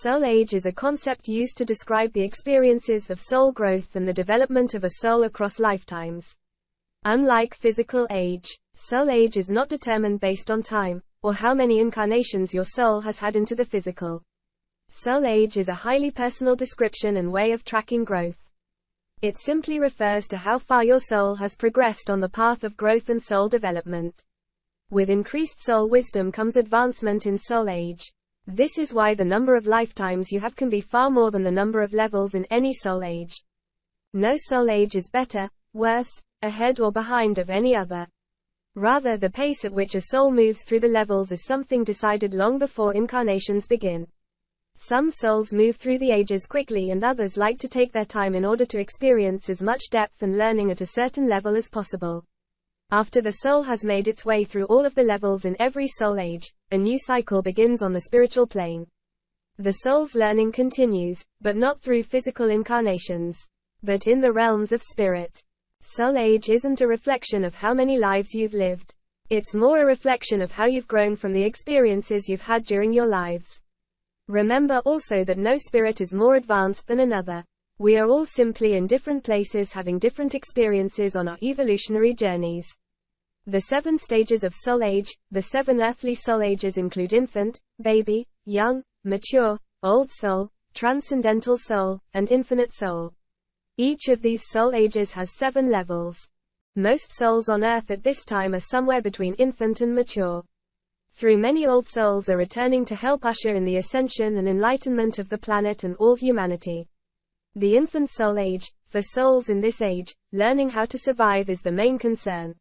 Soul age is a concept used to describe the experiences of soul growth and the development of a soul across lifetimes. Unlike physical age, soul age is not determined based on time, or how many incarnations your soul has had into the physical. Soul age is a highly personal description and way of tracking growth. It simply refers to how far your soul has progressed on the path of growth and soul development. With increased soul wisdom comes advancement in soul age. This is why the number of lifetimes you have can be far more than the number of levels in any soul age. No soul age is better, worse, ahead or behind of any other. Rather, the pace at which a soul moves through the levels is something decided long before incarnations begin. Some souls move through the ages quickly and others like to take their time in order to experience as much depth and learning at a certain level as possible. After the soul has made its way through all of the levels in every soul age, a new cycle begins on the spiritual plane. The soul's learning continues, but not through physical incarnations, but in the realms of spirit. Soul age isn't a reflection of how many lives you've lived. It's more a reflection of how you've grown from the experiences you've had during your lives. Remember also that no spirit is more advanced than another. We are all simply in different places having different experiences on our evolutionary journeys. The 7 stages of soul age, the 7 earthly soul ages include infant, baby, young, mature, old soul, transcendental soul, and infinite soul. Each of these soul ages has 7 levels. Most souls on earth at this time are somewhere between infant and mature. Through many old souls are returning to help usher in the ascension and enlightenment of the planet and all humanity. The infant soul age, for souls in this age, learning how to survive is the main concern.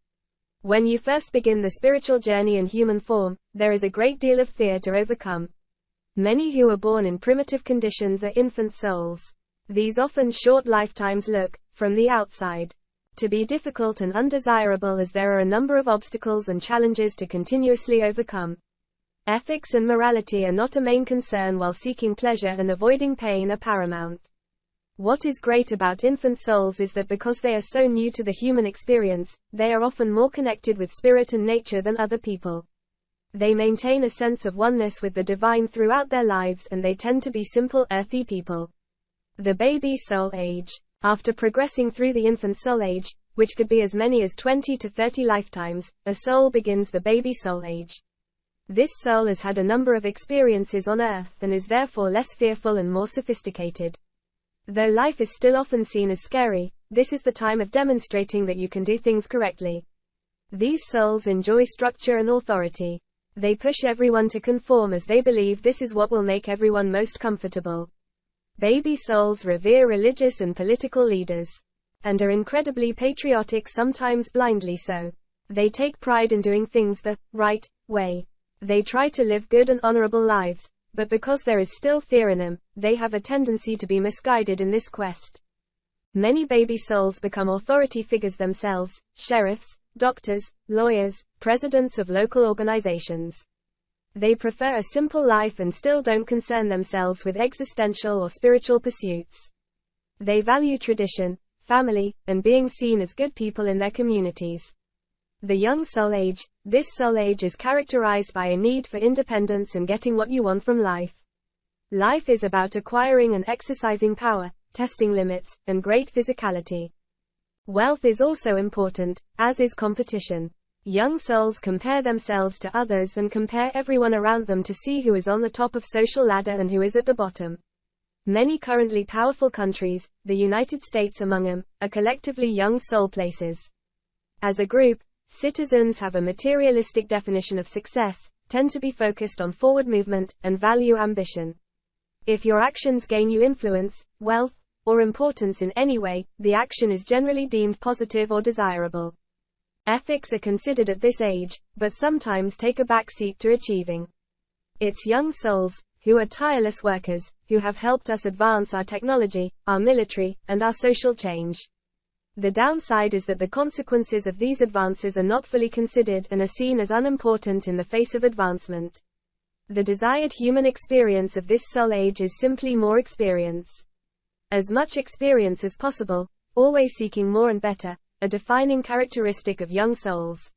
When you first begin the spiritual journey in human form, there is a great deal of fear to overcome. Many who are born in primitive conditions are infant souls. These often short lifetimes look, from the outside, to be difficult and undesirable as there are a number of obstacles and challenges to continuously overcome. Ethics and morality are not a main concern while seeking pleasure and avoiding pain are paramount. What is great about infant souls is that because they are so new to the human experience, they are often more connected with spirit and nature than other people. They maintain a sense of oneness with the divine throughout their lives and they tend to be simple earthy people. The baby soul age. After progressing through the infant soul age, which could be as many as 20 to 30 lifetimes, a soul begins the baby soul age. This soul has had a number of experiences on earth and is therefore less fearful and more sophisticated. Though life is still often seen as scary, this is the time of demonstrating that you can do things correctly. These souls enjoy structure and authority. They push everyone to conform as they believe this is what will make everyone most comfortable. Baby souls revere religious and political leaders, and are incredibly patriotic, sometimes blindly so. They take pride in doing things the right way. They try to live good and honorable lives, but because there is still fear in them, they have a tendency to be misguided in this quest. Many baby souls become authority figures themselves, sheriffs, doctors, lawyers, presidents of local organizations. They prefer a simple life and still don't concern themselves with existential or spiritual pursuits. They value tradition, family, and being seen as good people in their communities. The young soul age. This soul age is characterized by a need for independence and getting what you want from life. Life is about acquiring and exercising power, testing limits, and great physicality. Wealth is also important, as is competition. Young souls compare themselves to others and compare everyone around them to see who is on the top of social ladder and who is at the bottom. Many currently powerful countries, the United States among them, are collectively young soul places. As a group, citizens have a materialistic definition of success, tend to be focused on forward movement, and value ambition. If your actions gain you influence, wealth, or importance in any way, the action is generally deemed positive or desirable. Ethics are considered at this age, but sometimes take a back seat to achieving. It's young souls, who are tireless workers, who have helped us advance our technology, our military, and our social change. The downside is that the consequences of these advances are not fully considered and are seen as unimportant in the face of advancement. The desired human experience of this soul age is simply more experience. As much experience as possible, always seeking more and better, a defining characteristic of young souls.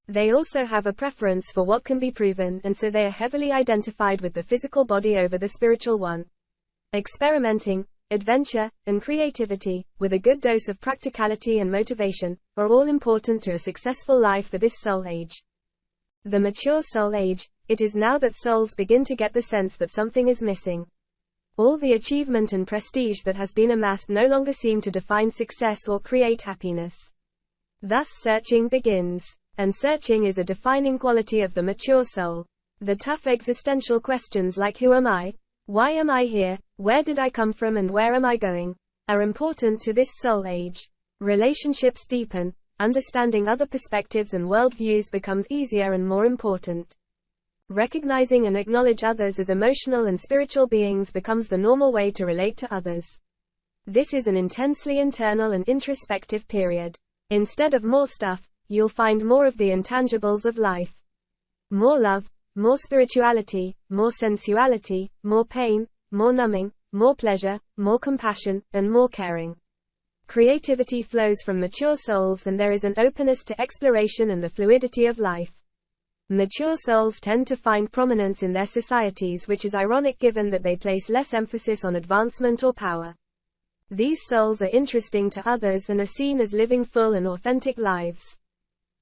They also have a preference for what can be proven, and so they are heavily identified with the physical body over the spiritual one. Experimenting, adventure, and creativity, with a good dose of practicality and motivation, are all important to a successful life for this soul age. The mature soul age, it is now that souls begin to get the sense that something is missing. All the achievement and prestige that has been amassed no longer seem to define success or create happiness. Thus searching begins. And searching is a defining quality of the mature soul. The tough existential questions like who am I? Why am I here? Where did I come from and where am I going? Are important to this soul age. Relationships deepen, understanding other perspectives and worldviews becomes easier and more important. Recognizing and acknowledge others as emotional and spiritual beings becomes the normal way to relate to others. This is an intensely internal and introspective period. Instead of more stuff, you'll find more of the intangibles of life. More love, more spirituality, more sensuality, more pain, more numbing, more pleasure, more compassion, and more caring. Creativity flows from mature souls, and there is an openness to exploration and the fluidity of life. Mature souls tend to find prominence in their societies, which is ironic given that they place less emphasis on advancement or power. These souls are interesting to others and are seen as living full and authentic lives.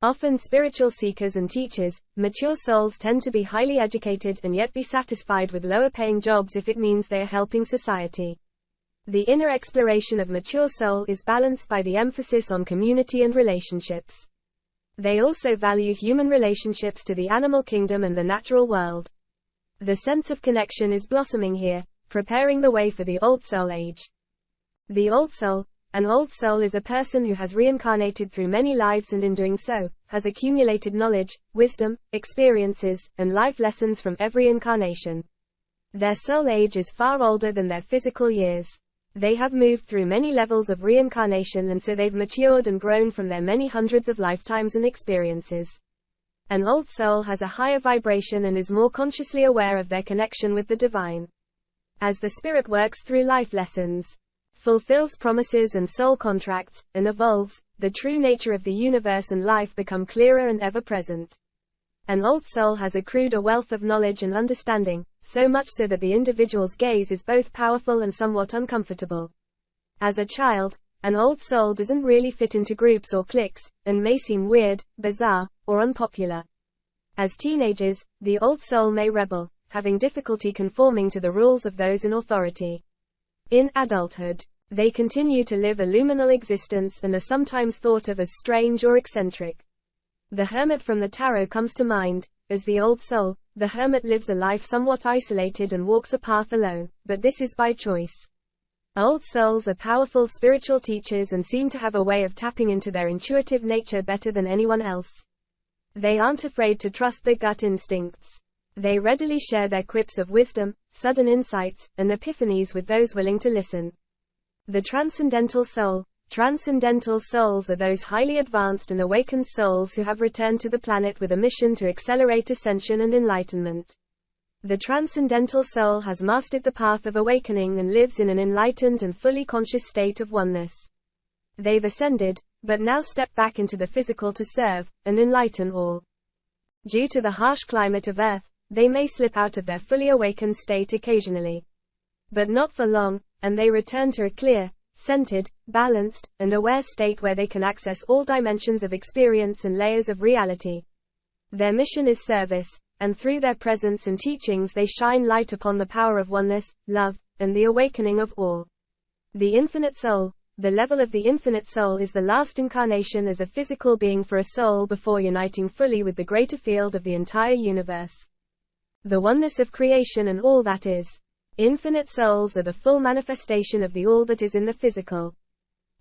Often spiritual seekers and teachers, mature souls tend to be highly educated and yet be satisfied with lower paying jobs if it means they are helping society. The inner exploration of mature soul is balanced by the emphasis on community and relationships. They also value human relationships to the animal kingdom and the natural world. The sense of connection is blossoming here, preparing the way for the old soul age. The old soul. An old soul is a person who has reincarnated through many lives and in doing so, has accumulated knowledge, wisdom, experiences, and life lessons from every incarnation. Their soul age is far older than their physical years. They have moved through many levels of reincarnation, and so they've matured and grown from their many hundreds of lifetimes and experiences. An old soul has a higher vibration and is more consciously aware of their connection with the divine. As the spirit works through life lessons, fulfills promises and soul contracts, and evolves, the true nature of the universe and life become clearer and ever present. An old soul has accrued a wealth of knowledge and understanding, so much so that the individual's gaze is both powerful and somewhat uncomfortable. As a child, an old soul doesn't really fit into groups or cliques, and may seem weird, bizarre, or unpopular. As teenagers, the old soul may rebel, having difficulty conforming to the rules of those in authority. In adulthood, they continue to live a luminal existence and are sometimes thought of as strange or eccentric. The hermit from the tarot comes to mind. As the old soul, the hermit lives a life somewhat isolated and walks a path alone, but this is by choice. Old souls are powerful spiritual teachers and seem to have a way of tapping into their intuitive nature better than anyone else. They aren't afraid to trust their gut instincts. They readily share their quips of wisdom, sudden insights, and epiphanies with those willing to listen. The transcendental soul. Transcendental souls are those highly advanced and awakened souls who have returned to the planet with a mission to accelerate ascension and enlightenment. The transcendental soul has mastered the path of awakening and lives in an enlightened and fully conscious state of oneness. They've ascended, but now step back into the physical to serve and enlighten all. Due to the harsh climate of Earth, they may slip out of their fully awakened state occasionally. But not for long, and they return to a clear, centered, balanced, and aware state where they can access all dimensions of experience and layers of reality. Their mission is service, and through their presence and teachings they shine light upon the power of oneness, love, and the awakening of all. The infinite soul. The level of the infinite soul is the last incarnation as a physical being for a soul before uniting fully with the greater field of the entire universe. The oneness of creation and all that is. Infinite souls are the full manifestation of the all that is in the physical.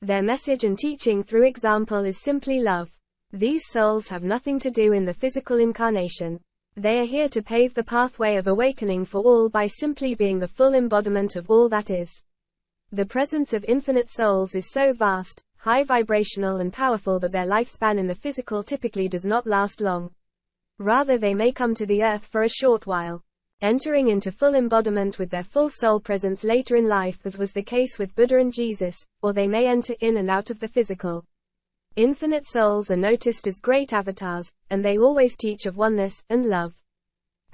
Their message and teaching through example is simply love. These souls have nothing to do in the physical incarnation. They are here to pave the pathway of awakening for all by simply being the full embodiment of all that is. The presence of infinite souls is so vast, high vibrational and powerful that their lifespan in the physical typically does not last long. Rather, they may come to the earth for a short while, entering into full embodiment with their full soul presence later in life, as was the case with Buddha and Jesus, or they may enter in and out of the physical. Infinite souls are noticed as great avatars, and they always teach of oneness and love.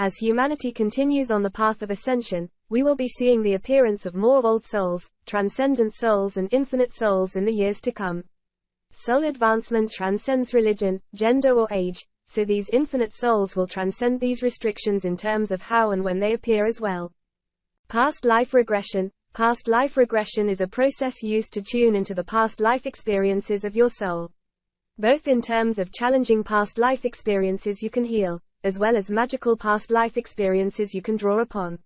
As humanity continues on the path of ascension, we will be seeing the appearance of more old souls, transcendent souls and infinite souls in the years to come. Soul advancement transcends religion, gender or age, so these infinite souls will transcend these restrictions in terms of how and when they appear as well. Past life regression. Past life regression is a process used to tune into the past life experiences of your soul. Both in terms of challenging past life experiences you can heal, as well as magical past life experiences you can draw upon.